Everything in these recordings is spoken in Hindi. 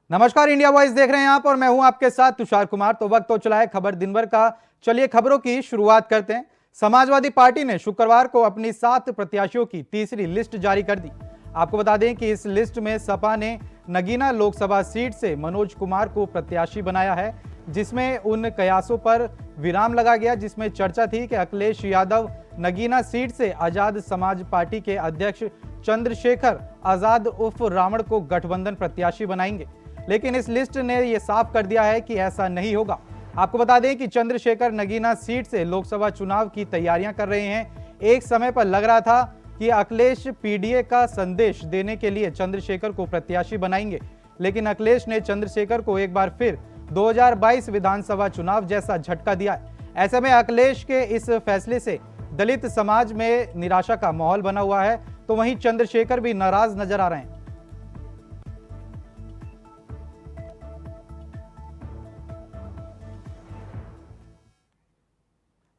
नमस्कार, इंडिया वॉइस देख रहे हैं आप और मैं हूं आपके साथ तुषार कुमार। तो वक्त हो चला है खबर दिन भर का। चलिए खबरों की शुरुआत करते हैं। समाजवादी पार्टी ने शुक्रवार को अपनी 7 प्रत्याशियों की तीसरी लिस्ट जारी कर दी। आपको बता दें कि इस लिस्ट में सपा ने नगीना लोकसभा सीट से मनोज कुमार को प्रत्याशी बनाया है, जिसमें उन कयासों पर विराम लगा गया जिसमें चर्चा थी कि अखिलेश यादव नगीना सीट से आजाद समाज पार्टी के अध्यक्ष चंद्रशेखर आजाद उर्फ रावण को गठबंधन प्रत्याशी बनाएंगे। लेकिन इस लिस्ट ने यह साफ कर दिया है कि ऐसा नहीं होगा। आपको बता दें कि चंद्रशेखर नगीना सीट से लोकसभा चुनाव की तैयारियां कर रहे हैं। एक समय पर लग रहा था कि अखिलेश पीडीए का संदेश देने के लिए चंद्रशेखर को प्रत्याशी बनाएंगे, लेकिन अखिलेश ने चंद्रशेखर को एक बार फिर 2022 विधानसभा चुनाव जैसा झटका दिया है। ऐसे में अखिलेश के इस फैसले से दलित समाज में निराशा का माहौल बना हुआ है, तो वहीं चंद्रशेखर भी नाराज नजर आ रहे हैं।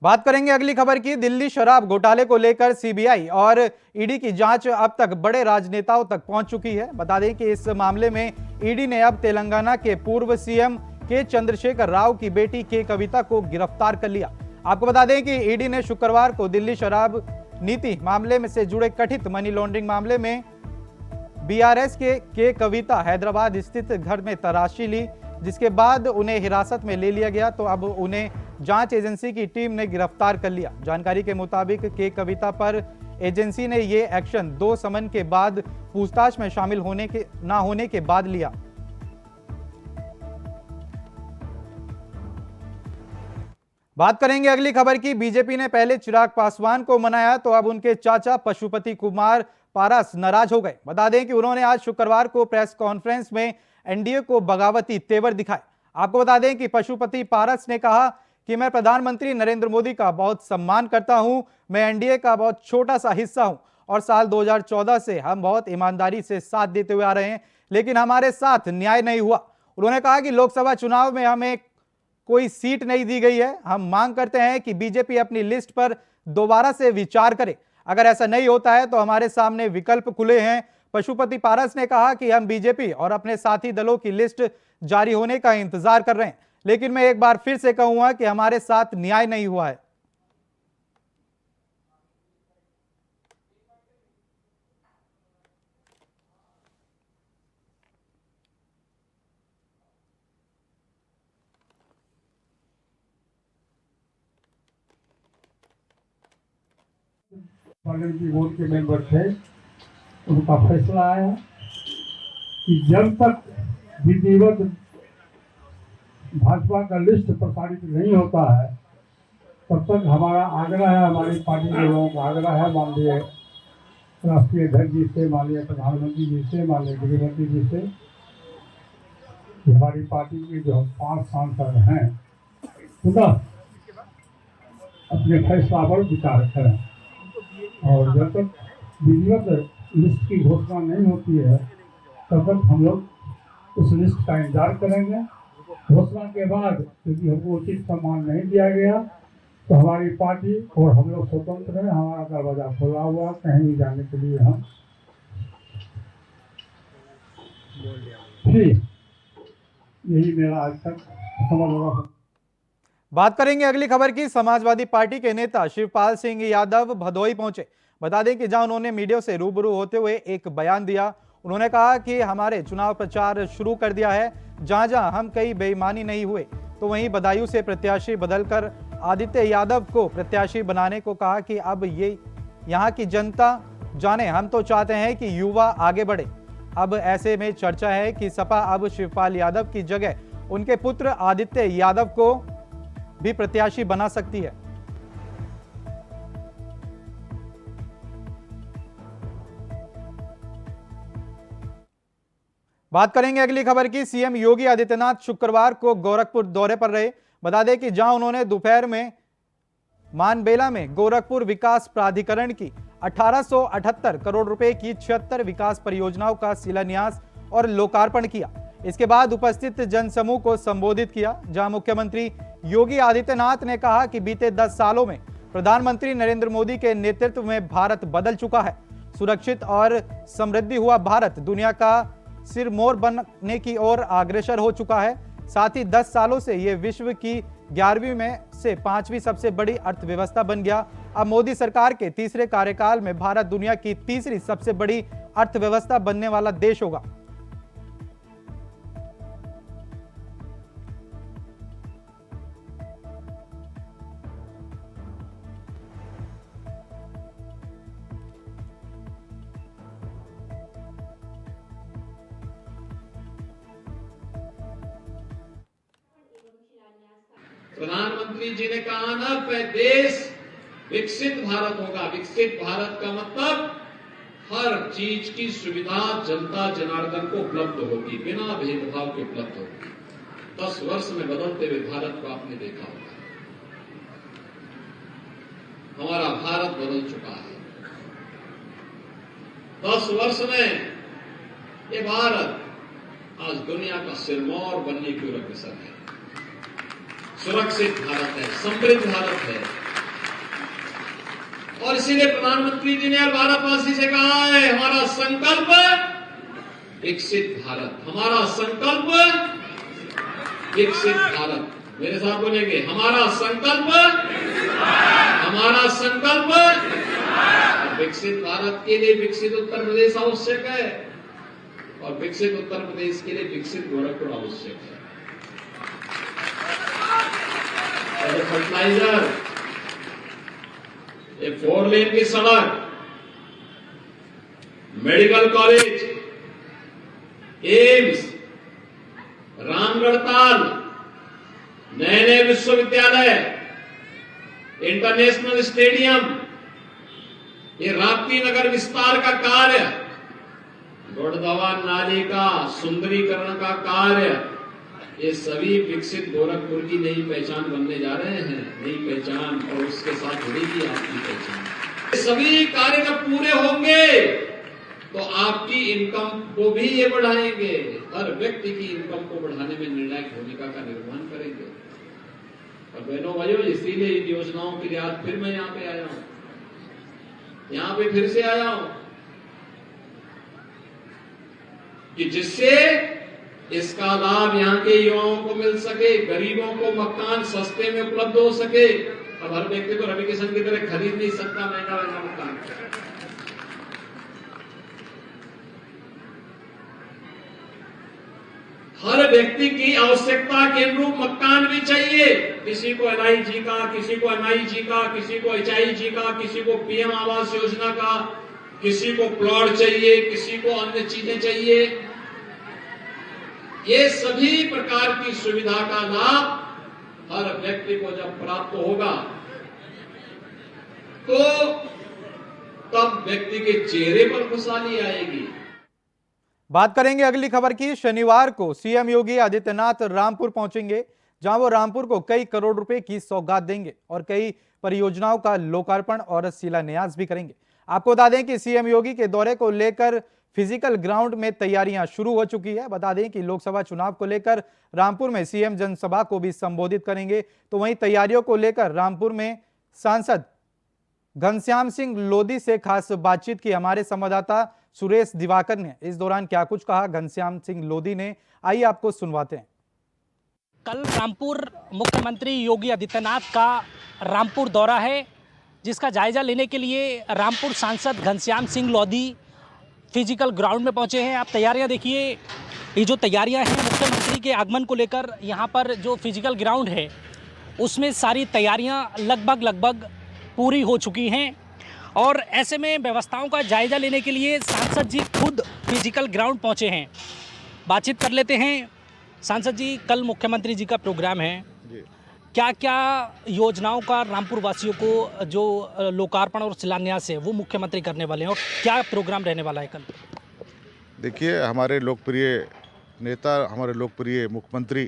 बात करेंगे अगली खबर की। दिल्ली शराब घोटाले को लेकर सीबीआई और ईडी की जांच अब तक बड़े राजनेताओं तक पहुंच चुकी है। बता दें कि इस मामले में ईडी ने अब तेलंगाना के पूर्व सीएम के चंद्रशेखर राव की बेटी के कविता को गिरफ्तार कर लिया। आपको बता दें कि ईडी ने शुक्रवार को दिल्ली शराब नीति मामले में से जुड़े कथित मनी लॉन्ड्रिंग मामले में बीआरएस के कविता हैदराबाद स्थित घर में तलाशी ली, जिसके बाद उन्हें हिरासत में ले लिया गया। तो अब उन्हें जांच एजेंसी की टीम ने गिरफ्तार कर लिया। जानकारी के मुताबिक के कविता पर एजेंसी ने ये एक्शन 2 समन के बाद पूछताछ में शामिल ना होने के बाद लिया। बात करेंगे अगली खबर की। बीजेपी ने पहले चिराग पासवान को मनाया तो अब उनके चाचा पशुपति कुमार पारस नाराज हो गए। बता दें कि उन्होंने आज शुक्रवार को प्रेस कॉन्फ्रेंस में एनडीए को बगावती तेवर दिखाए। आपको बता दें कि पशुपति पारस ने कहा कि मैं प्रधानमंत्री नरेंद्र मोदी का बहुत सम्मान करता हूं, मैं एनडीए का बहुत छोटा सा हिस्सा हूं और साल 2014 से हम बहुत ईमानदारी से साथ देते हुए आ रहे हैं, लेकिन हमारे साथ न्याय नहीं हुआ। उन्होंने कहा कि लोकसभा चुनाव में हमें कोई सीट नहीं दी गई है। हम मांग करते हैं कि बीजेपी अपनी लिस्ट पर दोबारा से विचार करे। अगर ऐसा नहीं होता है तो हमारे सामने विकल्प खुले हैं। पशुपति पारस ने कहा कि हम बीजेपी और अपने साथी दलों की लिस्ट जारी होने का इंतजार कर रहे हैं, लेकिन मैं एक बार फिर से कहूंगा कि हमारे साथ न्याय नहीं हुआ है। पार्लियामेंट्री बोर्ड के मेंबर थे, उनका फैसला आया कि जब तक विधिवत भाजपा का लिस्ट प्रसारित नहीं होता है तब तक हमारा आग्रह है, हमारी पार्टी के लोगों का आग्रह है, माननीय राष्ट्रीय अध्यक्ष जी से, माननीय प्रधानमंत्री जी से, माननीय गृहमंत्री जी से, कि हमारी पार्टी के जो 5 सांसद हैं पुनः अपने फैसला पर विचार करें और जब तक विधिवत लिस्ट की घोषणा नहीं होती है तब तक हम लोग उस लिस्ट का इंतजार करेंगे। घोषणा के बाद क्योंकि हमको उचित सम्मान नहीं दिया गया तो हमारी पार्टी और हम लोग स्वतंत्र हैं, हमारा दरवाजा खुला हुआ, कहीं भी जाने के लिए हम फ्री। यही मेरा आज तक समझ रहा। बात करेंगे अगली खबर की। समाजवादी पार्टी के नेता शिवपाल सिंह यादव भदोही पहुंचे। बता दें कि जहां उन्होंने मीडिया से रूबरू होते हुए एक बयान दिया। उन्होंने कहा कि हमारे चुनाव प्रचार शुरू कर दिया है। जहां जहां हम कई बेईमानी नहीं हुए तो वहीं बदायूं से प्रत्याशी बदलकर आदित्य यादव को प्रत्याशी बनाने को कहा कि अब ये यहाँ की जनता जाने। हम तो चाहते हैं कि युवा आगे बढ़े। अब ऐसे में चर्चा है कि सपा अब शिवपाल यादव की जगह उनके पुत्र आदित्य यादव को भी प्रत्याशी बना सकती है। बात करेंगे अगली खबर की। सीएम योगी आदित्यनाथ शुक्रवार को गोरखपुर दौरे पर रहे। बता दें कि जहां उन्होंने दोपहर में मानबेला में गोरखपुर विकास प्राधिकरण की 1878 करोड़ रुपए की 76 विकास परियोजनाओं का शिलान्यास और लोकार्पण किया। इसके बाद उपस्थित जनसमूह को संबोधित किया, जहां मुख्यमंत्री योगी आदित्यनाथ ने कहा कि बीते 10 सालों में प्रधानमंत्री नरेंद्र मोदी के नेतृत्व में भारत बदल चुका है। सुरक्षित और समृद्धि हुआ भारत दुनिया का सिरमौर बनने की ओर अग्रसर हो चुका है। साथ ही 10 सालों से यह विश्व की 11वीं में से 5वीं सबसे बड़ी अर्थव्यवस्था बन गया। अब मोदी सरकार के तीसरे कार्यकाल में भारत दुनिया की तीसरी सबसे बड़ी अर्थव्यवस्था बनने वाला देश होगा। प्रधानमंत्री जी ने कहा ना, देश विकसित भारत होगा। विकसित भारत का मतलब हर चीज की सुविधा जनता जनार्दन को उपलब्ध होगी, बिना भेदभाव के उपलब्ध होगी। 10 वर्ष में बदलते हुए भारत को आपने देखा होगा। हमारा भारत बदल चुका है। 10 वर्ष में ये भारत आज दुनिया का सिरमौर बनने की ओर अग्रसर है। सुरक्षित भारत है, समृद्ध भारत है। और इसीलिए प्रधानमंत्री जी ने भारतवासी से कहा है, हमारा संकल्प विकसित भारत, हमारा संकल्प विकसित भारत। मेरे साथ बोलेंगे, हमारा संकल्प विकसित भारत के लिए विकसित उत्तर प्रदेश आवश्यक है, और विकसित उत्तर प्रदेश के लिए विकसित गोरखपुर आवश्यक है। फर्टिलाइजर, ये 4 लेन की सड़क, medical college, AIIMS, Ramgarh Tal, नए विश्वविद्यालय, इंटरनेशनल स्टेडियम, ये राप्ती नगर विस्तार का कार्य, गोड़दवा नाली का सुंदरीकरण का कार्य, ये सभी विकसित गोरखपुर की नई पहचान बनने जा रहे हैं। नई पहचान, और उसके साथ जुड़ेगी आपकी पहचान। ये सभी कार्य जब पूरे होंगे तो आपकी इनकम को भी ये बढ़ाएंगे। हर व्यक्ति की इनकम को बढ़ाने में निर्णायक भूमिका का निर्वहन करेंगे। और बहनों भाइयों, इसीलिए इन योजनाओं के लिए आज फिर मैं यहाँ पे आया हूँ, यहाँ पे फिर से आया हूँ, कि जिससे इसका लाभ यहाँ के युवाओं को मिल सके, गरीबों को मकान सस्ते में उपलब्ध हो सके। अब हर व्यक्ति तो रवि किशन की तरह खरीद नहीं सकता महंगा मकान। हर व्यक्ति की आवश्यकता के अनुरूप मकान भी चाहिए। किसी को NIG का, किसी को MIG का, किसी को HIG का, किसी को PM आवास योजना का, किसी को प्लॉट चाहिए, किसी को अन्य चीजें चाहिए। ये सभी प्रकार की सुविधा का लाभ हर व्यक्ति को जब प्राप्त होगा तो तब व्यक्ति के चेहरे पर खुशहाली आएगी। बात करेंगे अगली खबर की। शनिवार को सीएम योगी आदित्यनाथ रामपुर पहुंचेंगे, जहां वो रामपुर को कई करोड़ रुपए की सौगात देंगे और कई परियोजनाओं का लोकार्पण और शिलान्यास भी करेंगे। आपको बता दें कि सीएम योगी के दौरे को लेकर फिजिकल ग्राउंड में तैयारियां शुरू हो चुकी है। बता दें कि लोकसभा चुनाव को लेकर रामपुर में सीएम जनसभा को भी संबोधित करेंगे। तो वहीं तैयारियों को लेकर रामपुर में सांसद घनश्याम सिंह लोधी से खास बातचीत की हमारे संवाददाता सुरेश दिवाकर ने। इस दौरान क्या कुछ कहा घनश्याम सिंह लोधी ने, आइए आपको सुनवाते हैं। कल रामपुर मुख्यमंत्री योगी आदित्यनाथ का रामपुर दौरा है, जिसका जायजा लेने के लिए रामपुर सांसद घनश्याम सिंह लोधी फिजिकल ग्राउंड में पहुंचे हैं। आप तैयारियां देखिए, ये जो तैयारियां हैं मुख्यमंत्री के आगमन को लेकर, यहाँ पर जो फिजिकल ग्राउंड है उसमें सारी तैयारियां लगभग पूरी हो चुकी हैं। और ऐसे में व्यवस्थाओं का जायजा लेने के लिए सांसद जी खुद फिजिकल ग्राउंड पहुंचे हैं। बातचीत कर लेते हैं। सांसद जी, कल मुख्यमंत्री जी का प्रोग्राम है, क्या क्या योजनाओं का रामपुर वासियों को जो लोकार्पण और शिलान्यास है वो मुख्यमंत्री करने वाले हैं, और क्या प्रोग्राम रहने वाला है कल? देखिए, हमारे लोकप्रिय नेता, हमारे लोकप्रिय मुख्यमंत्री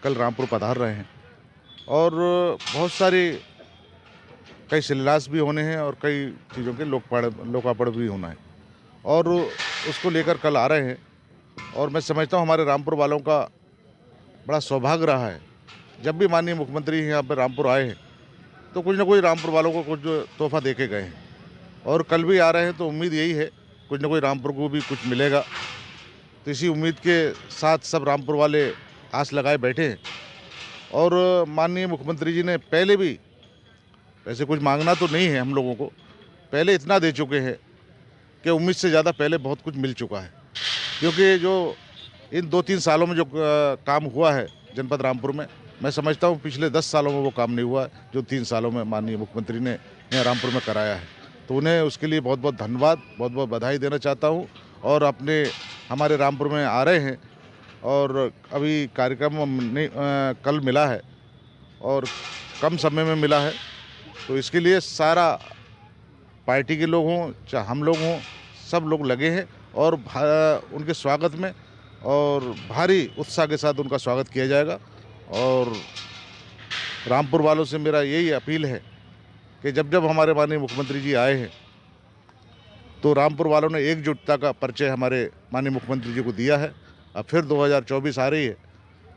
कल रामपुर पधार रहे हैं और बहुत सारी कई शिलान्यास भी होने हैं और कई चीज़ों के लोकार्पण भी होना है, और उसको लेकर कल आ रहे हैं। और मैं समझता हूँ हमारे रामपुर वालों का बड़ा सौभाग्य रहा है, जब भी माननीय मुख्यमंत्री यहाँ पर रामपुर आए हैं तो कुछ ना कुछ रामपुर वालों को कुछ तोहफा दे के गए हैं, और कल भी आ रहे हैं तो उम्मीद यही है कुछ ना कुछ रामपुर को भी कुछ मिलेगा। तो तो इसी उम्मीद के साथ सब रामपुर वाले आस लगाए बैठे हैं। और माननीय मुख्यमंत्री जी ने पहले भी, वैसे कुछ मांगना तो नहीं है हम लोगों को, पहले इतना दे चुके हैं कि उम्मीद से ज़्यादा पहले बहुत कुछ मिल चुका है। क्योंकि जो इन 2-3 सालों में जो काम हुआ है जनपद रामपुर में, मैं समझता हूँ पिछले 10 सालों में वो काम नहीं हुआ है जो 3 सालों में माननीय मुख्यमंत्री ने यहाँ रामपुर में कराया है। तो उन्हें उसके लिए बहुत बहुत धन्यवाद, बहुत बहुत बधाई देना चाहता हूँ। और अपने हमारे रामपुर में आ रहे हैं और अभी कार्यक्रम कल मिला है और कम समय में मिला है, तो इसके लिए सारा पार्टी के लोग हों चाहे हम लोग हों, सब लोग लगे हैं और उनके स्वागत में और भारी उत्साह के साथ उनका स्वागत किया जाएगा। और रामपुर वालों से मेरा यही अपील है कि जब जब हमारे माननीय मुख्यमंत्री जी आए हैं तो रामपुर वालों ने एकजुटता का परिचय हमारे माननीय मुख्यमंत्री जी को दिया है। अब फिर 2024 आ रही है,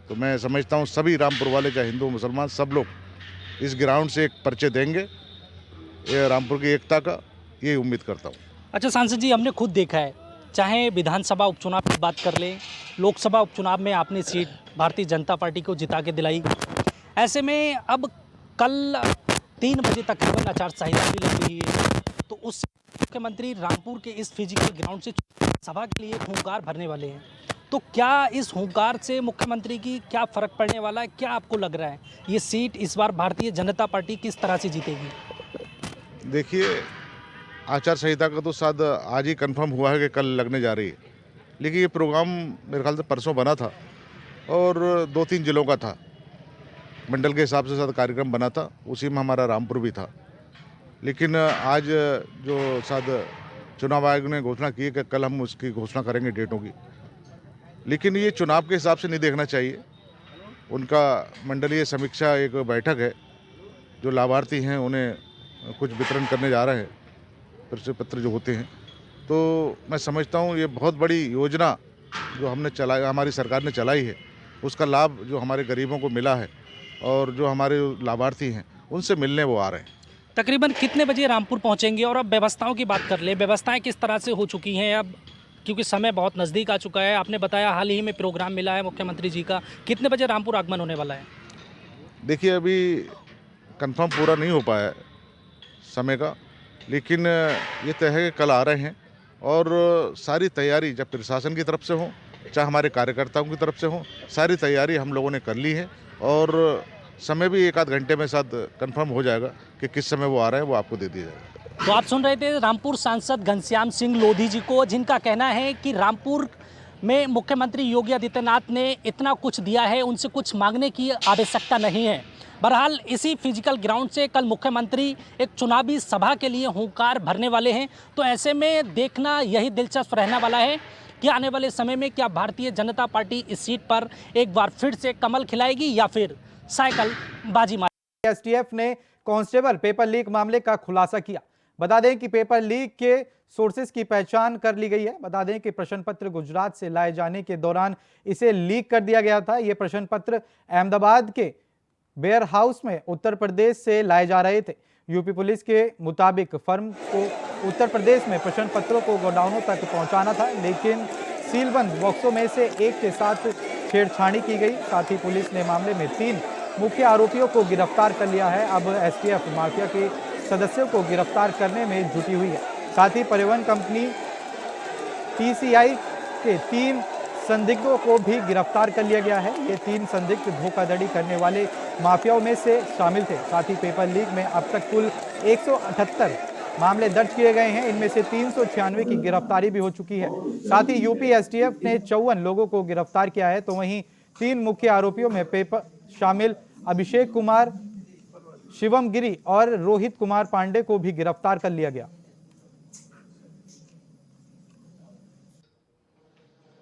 तो मैं समझता हूँ सभी रामपुर वाले चाहे हिंदू मुसलमान सब लोग इस ग्राउंड से एक परिचय देंगे ये रामपुर की एकता का, ये उम्मीद करता हूँ। अच्छा सांसद जी, हमने खुद देखा है, चाहे विधानसभा उपचुनाव की बात कर लें, लोकसभा उपचुनाव में आपने सीट भारतीय जनता पार्टी को जिता के दिलाई। ऐसे में अब कल 3 बजे तकरीबन आचार संहिता भी लग रही है, तो उस मुख्यमंत्री रामपुर के इस फिजिकल ग्राउंड से सभा के लिए हुंकार भरने वाले हैं। तो क्या इस हुंकार से मुख्यमंत्री की क्या फ़र्क पड़ने वाला है? क्या आपको लग रहा है ये सीट इस बार भारतीय जनता पार्टी किस तरह से जीतेगी? देखिए, आचार संहिता का तो शायद आज ही कंफर्म हुआ है कि कल लगने जा रही है, लेकिन ये प्रोग्राम मेरे ख्याल से परसों बना था और 2-3 जिलों का था, मंडल के हिसाब से शायद कार्यक्रम बना था, उसी में हमारा रामपुर भी था। लेकिन आज जो शायद चुनाव आयोग ने घोषणा की है कि कल हम उसकी घोषणा करेंगे डेटों की, लेकिन ये चुनाव के हिसाब से नहीं देखना चाहिए। उनका मंडलीय समीक्षा एक बैठक है, जो लाभार्थी हैं उन्हें कुछ वितरण करने जा रहे हैं, परिचय पत्र जो होते हैं। तो मैं समझता हूँ ये बहुत बड़ी योजना जो हमने चलाई, हमारी सरकार ने चलाई है, उसका लाभ जो हमारे गरीबों को मिला है और जो हमारे लाभार्थी हैं उनसे मिलने वो आ रहे हैं। तकरीबन कितने बजे रामपुर पहुंचेंगे? और अब व्यवस्थाओं की बात कर ले, व्यवस्थाएं किस तरह से हो चुकी हैं अब, क्योंकि समय बहुत नज़दीक आ चुका है। आपने बताया हाल ही में प्रोग्राम मिला है मुख्यमंत्री जी का, कितने बजे रामपुर आगमन होने वाला है? देखिए, अभी कंफर्म पूरा नहीं हो पाया है समय का, लेकिन ये तय है कि कल आ रहे हैं और सारी तैयारी जब प्रशासन की तरफ से हो चाहे हमारे कार्यकर्ताओं की तरफ से हो, सारी तैयारी हम लोगों ने कर ली है और समय भी 1-8 घंटे में साथ कंफर्म हो जाएगा कि किस समय वो आ रहे हैं, वो आपको दे दिया जाएगा। तो आप सुन रहे थे रामपुर सांसद घनश्याम सिंह लोधी जी को, जिनका कहना है कि रामपुर में मुख्यमंत्री योगी आदित्यनाथ ने इतना कुछ दिया है, उनसे कुछ मांगने की आवश्यकता नहीं है। बहरहाल इसी फिजिकल ग्राउंड से कल मुख्यमंत्री एक चुनावी सभा के लिए हुंकार भरने वाले हैं। तो ऐसे में देखना यही दिलचस्प रहने वाला है कि आने वाले समय में क्या भारतीय जनता पार्टी इस सीट पर एक बार फिर से कमल खिलाएगी या फिर साइकिल बाजी मारेगी। एसटीएफ ने कांस्टेबल पेपर लीक मामले का खुलासा किया। बता दें कि पेपर लीक के सोर्सेज की पहचान कर ली गई है। बता दें कि प्रश्न पत्र गुजरात से लाए जाने के दौरान इसे लीक कर दिया गया था। ये प्रश्न पत्र अहमदाबाद के वेयर हाउस में उत्तर प्रदेश से लाए जा रहे थे। यूपी पुलिस के मुताबिक फर्म को उत्तर प्रदेश में प्रश्न पत्रों को गोडाउनों तक पहुंचाना था, लेकिन सीलबंद बॉक्सों में से एक के साथ छेड़छाड़ी की गई। साथ ही पुलिस ने मामले में 3 मुख्य आरोपियों को गिरफ्तार कर लिया है। अब एसटीएफ माफिया के सदस्यों को गिरफ्तार करने में जुटी हुई है। साथ ही परिवहन कंपनी टीसीआई के 3 संदिग्धों को भी गिरफ्तार कर लिया गया है। ये 3 संदिग्ध धोखाधड़ी करने वाले माफियाओं में से शामिल थे। साथ ही पेपर लीक में अब तक कुल 178 मामले दर्ज किए गए हैं। इनमें से 396 की गिरफ्तारी भी हो चुकी है। साथ ही यूपी एसटीएफ ने 54 लोगों को गिरफ्तार किया है। तो वहीं 3 मुख्य आरोपियों में पेपर शामिल अभिषेक कुमार, शिवम गिरी और रोहित कुमार पांडे को भी गिरफ्तार कर लिया गया।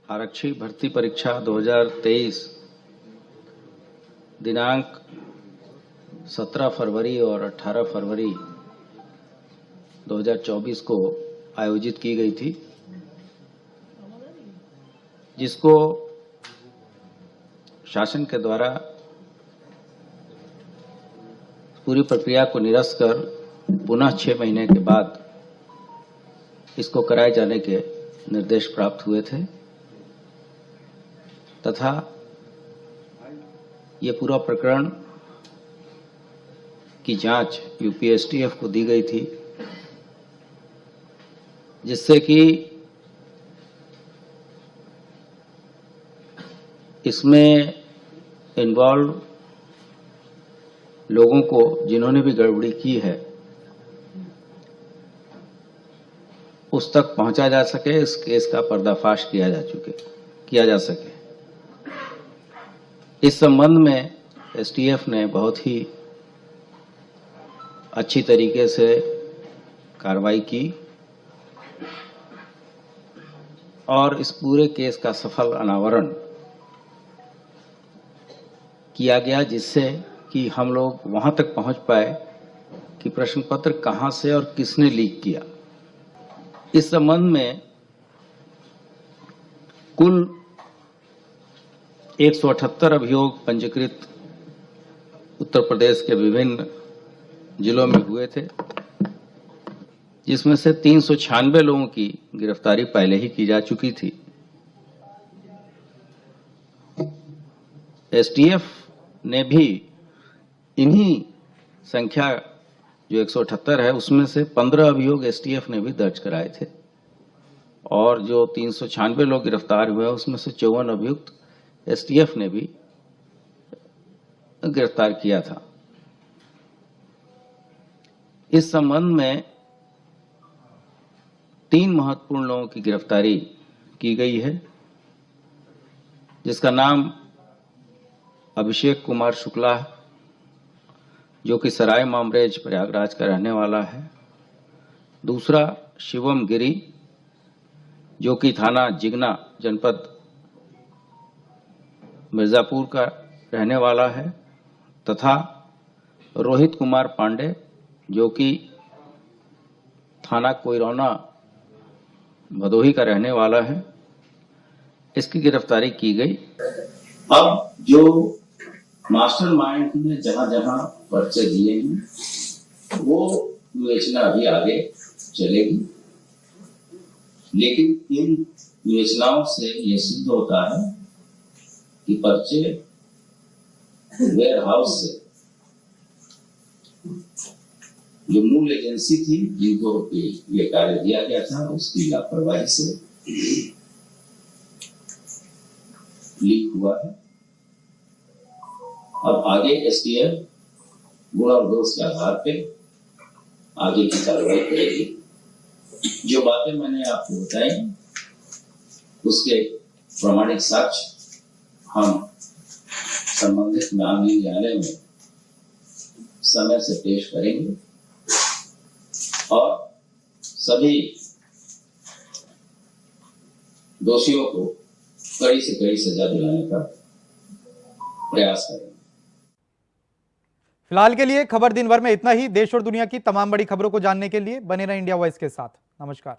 आरक्षी भर्ती परीक्षा 2023 दिनांक 17 फरवरी और 18 फरवरी 2024 को आयोजित की गई थी, जिसको शासन के द्वारा पूरी प्रक्रिया को निरस्त कर पुनः 6 महीने के बाद इसको कराए जाने के निर्देश प्राप्त हुए थे। तथा ये पूरा प्रकरण की जांच यूपी एसटीएफ को दी गई थी, जिससे कि इसमें इन्वॉल्व लोगों को, जिन्होंने भी गड़बड़ी की है, उस तक पहुंचा जा सके, इस केस का पर्दाफाश किया जा सके। इस संबंध में एसटीएफ ने बहुत ही अच्छी तरीके से कार्रवाई की और इस पूरे केस का सफल अनावरण किया गया, जिससे कि हम लोग वहां तक पहुंच पाए कि प्रश्न पत्र कहां से और किसने लीक किया। इस संबंध में कुल 178 अभियोग पंजीकृत उत्तर प्रदेश के विभिन्न जिलों में हुए थे, जिसमें से 396 लोगों की गिरफ्तारी पहले ही की जा चुकी थी। एसटीएफ ने भी इन्हीं संख्या जो 178 है, उसमें से 15 अभियोग एसटीएफ ने भी दर्ज कराए थे और जो 396 लोग गिरफ्तार हुए उसमें से 54 अभियुक्त एसटीएफ ने भी गिरफ्तार किया था। इस संबंध में 3 महत्वपूर्ण लोगों की गिरफ्तारी की गई है, जिसका नाम अभिषेक कुमार शुक्ला, जो कि सराय मामरेज प्रयागराज का रहने वाला है। दूसरा शिवम गिरी, जो कि थाना जिगना जनपद मिर्जापुर का रहने वाला है, तथा रोहित कुमार पांडे, जो कि थाना कोइरौना भदोही का रहने वाला है। इसकी गिरफ्तारी की गई। अब जो मास्टरमाइंड ने जहां जहां पर्चे दिए हैं वो विवेचना अभी आगे चलेगी, लेकिन इन विवेचनाओं से ये सिद्ध होता है कि पर्चे वेयर हाउस से जो मूल एजेंसी थी जिनको ये कार्य दिया गया था, उसकी लापरवाही से लीक हुआ है। अब आगे एसटीएफ गुण और दोष के आधार पे आगे की कार्रवाई करेगी। जो बातें मैंने आपको बताई उसके प्रमाणिक साक्ष्य हम संबंधित न्यायालय में समय से पेश करेंगे और सभी दोषियों को कड़ी से कड़ी सजा दिलाने का प्रयास करेंगे। फिलहाल के लिए खबर दिन भर में इतना ही। देश और दुनिया की तमाम बड़ी खबरों को जानने के लिए बने रहें इंडिया वॉइस के साथ। नमस्कार।